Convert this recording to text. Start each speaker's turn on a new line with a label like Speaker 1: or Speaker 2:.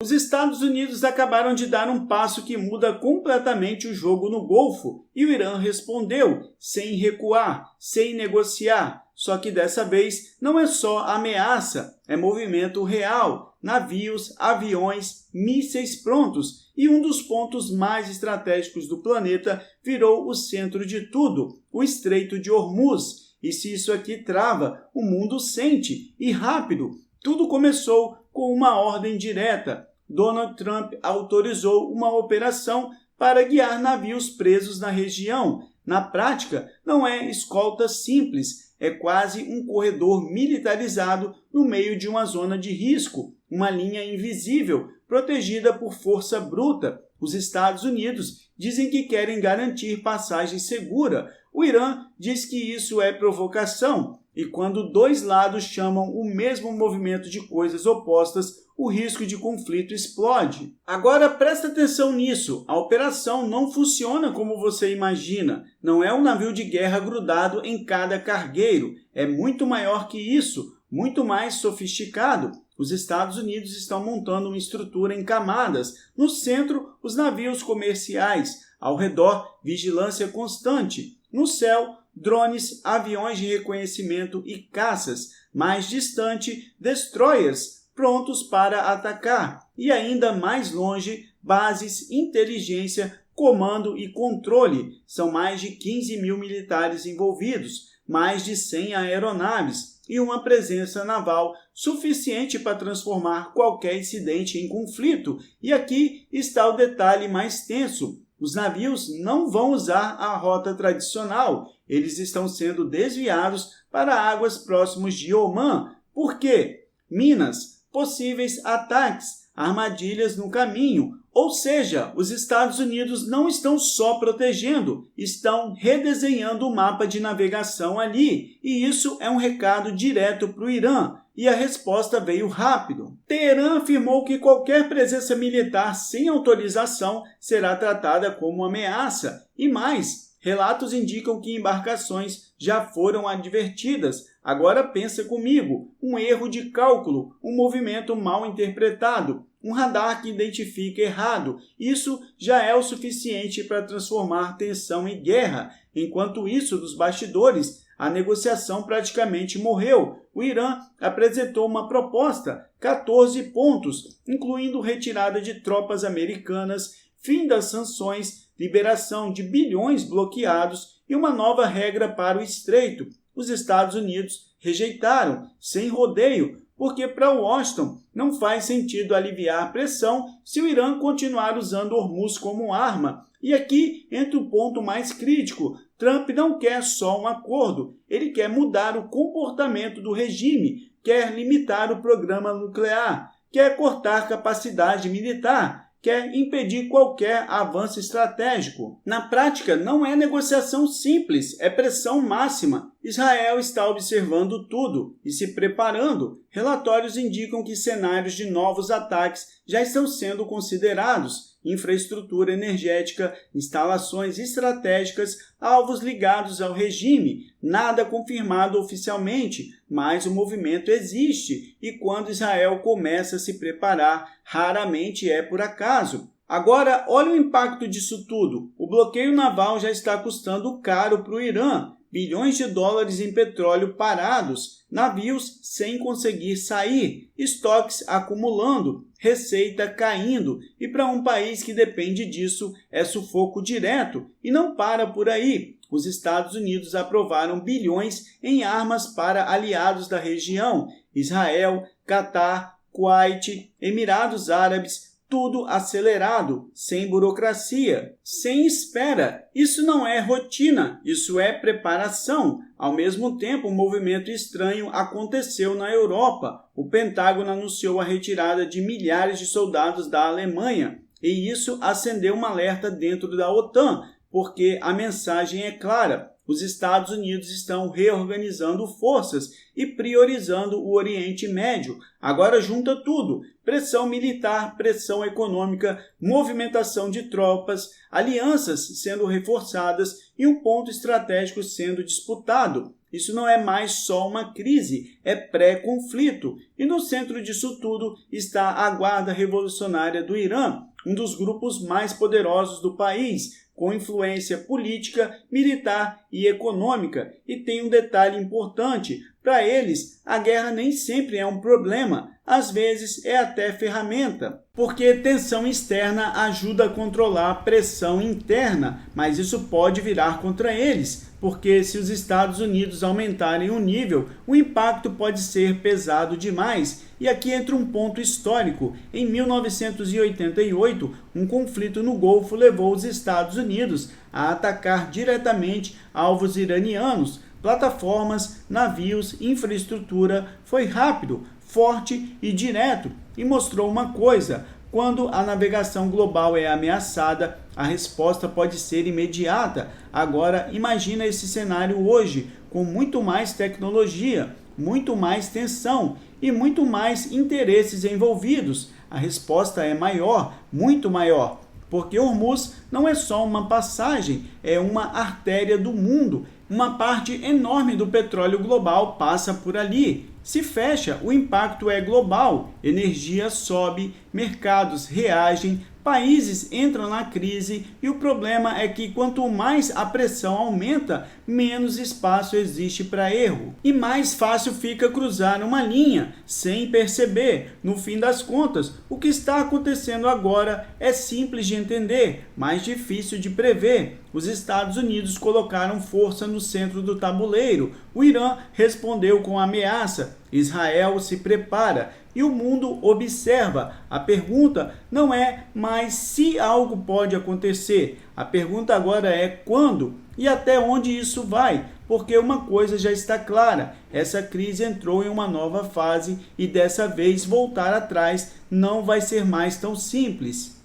Speaker 1: Os Estados Unidos acabaram de dar um passo que muda completamente o jogo no Golfo e o Irã respondeu, sem recuar, sem negociar. Só que dessa vez não é só ameaça, é movimento real, navios, aviões, mísseis prontos e um dos pontos mais estratégicos do planeta virou o centro de tudo, o Estreito de Hormuz. E se isso aqui trava, o mundo sente, e rápido. Tudo começou com uma ordem direta. Donald Trump autorizou uma operação para guiar navios presos na região. Na prática, não é escolta simples, é quase um corredor militarizado no meio de uma zona de risco, uma linha invisível, protegida por força bruta. Os Estados Unidos dizem que querem garantir passagem segura. O Irã diz que isso é provocação. E quando dois lados chamam o mesmo movimento de coisas opostas, o risco de conflito explode. Agora presta atenção nisso, a operação não funciona como você imagina. Não é um navio de guerra grudado em cada cargueiro, é muito maior que isso, muito mais sofisticado. Os Estados Unidos estão montando uma estrutura em camadas. No centro, os navios comerciais. Ao redor, vigilância constante. No céu, drones, aviões de reconhecimento e caças. Mais distante, destroyers, prontos para atacar. E ainda mais longe, bases, inteligência, comando e controle. São mais de 15 mil militares envolvidos, mais de 100 aeronaves e uma presença naval suficiente para transformar qualquer incidente em conflito. E aqui está o detalhe mais tenso. Os navios não vão usar a rota tradicional. Eles estão sendo desviados para águas próximas de Omã. Por quê? Minas, possíveis ataques, armadilhas no caminho. Ou seja, os Estados Unidos não estão só protegendo, estão redesenhando o mapa de navegação ali. E isso é um recado direto para o Irã. E a resposta veio rápido. Teherã afirmou que qualquer presença militar sem autorização será tratada como ameaça. E mais, relatos indicam que embarcações já foram advertidas. Agora pensa comigo, um erro de cálculo, um movimento mal interpretado, um radar que identifica errado. Isso já é o suficiente para transformar tensão em guerra. Enquanto isso, dos bastidores, a negociação praticamente morreu. O Irã apresentou uma proposta, 14 pontos, incluindo retirada de tropas americanas, fim das sanções, liberação de bilhões bloqueados e uma nova regra para o estreito. Os Estados Unidos rejeitaram, sem rodeio, porque para Washington não faz sentido aliviar a pressão se o Irã continuar usando Hormuz como arma. E aqui entra o ponto mais crítico. Trump não quer só um acordo, ele quer mudar o comportamento do regime, quer limitar o programa nuclear, quer cortar capacidade militar, quer impedir qualquer avanço estratégico. Na prática, não é negociação simples, é pressão máxima. Israel está observando tudo e se preparando. Relatórios indicam que cenários de novos ataques já estão sendo considerados. Infraestrutura energética, instalações estratégicas, alvos ligados ao regime. Nada confirmado oficialmente, mas o movimento existe e quando Israel começa a se preparar, raramente é por acaso. Agora, olha o impacto disso tudo. O bloqueio naval já está custando caro para o Irã. Bilhões de dólares em petróleo parados, navios sem conseguir sair, estoques acumulando, receita caindo, e para um país que depende disso é sufoco direto e não para por aí. Os Estados Unidos aprovaram bilhões em armas para aliados da região, Israel, Catar, Kuwait, Emirados Árabes, tudo acelerado, sem burocracia, sem espera. Isso não é rotina, isso é preparação. Ao mesmo tempo, um movimento estranho aconteceu na Europa. O Pentágono anunciou a retirada de milhares de soldados da Alemanha, e isso acendeu um alerta dentro da OTAN, porque a mensagem é clara. Os Estados Unidos estão reorganizando forças e priorizando o Oriente Médio. Agora junta tudo: pressão militar, pressão econômica, movimentação de tropas, alianças sendo reforçadas e um ponto estratégico sendo disputado. Isso não é mais só uma crise, é pré-conflito. E no centro disso tudo está a Guarda Revolucionária do Irã, um dos grupos mais poderosos do país, com influência política, militar e econômica. E tem um detalhe importante: para eles, a guerra nem sempre é um problema, às vezes é até ferramenta, porque tensão externa ajuda a controlar a pressão interna, mas isso pode virar contra eles, porque se os Estados Unidos aumentarem o nível, o impacto pode ser pesado demais. E aqui entra um ponto histórico. Em 1988, um conflito no Golfo levou os Estados Unidos a atacar diretamente alvos iranianos, plataformas, navios, infraestrutura. Foi rápido, forte e direto, e mostrou uma coisa: quando a navegação global é ameaçada, a resposta pode ser imediata. Agora, imagina esse cenário hoje, com muito mais tecnologia, muito mais tensão e muito mais interesses envolvidos. A resposta é maior, muito maior, porque Hormuz não é só uma passagem, é uma artéria do mundo. Uma parte enorme do petróleo global passa por ali. Se fecha, o impacto é global. Energia sobe, mercados reagem, países entram na crise e o problema é que quanto mais a pressão aumenta, menos espaço existe para erro. E mais fácil fica cruzar uma linha sem perceber. No fim das contas, o que está acontecendo agora é simples de entender, mas difícil de prever. Os Estados Unidos colocaram força no centro do tabuleiro. O Irã respondeu com ameaça. Israel se prepara e o mundo observa. A pergunta não é mais se algo pode acontecer. A pergunta agora é quando e até onde isso vai. Porque uma coisa já está clara: essa crise entrou em uma nova fase e dessa vez voltar atrás não vai ser mais tão simples.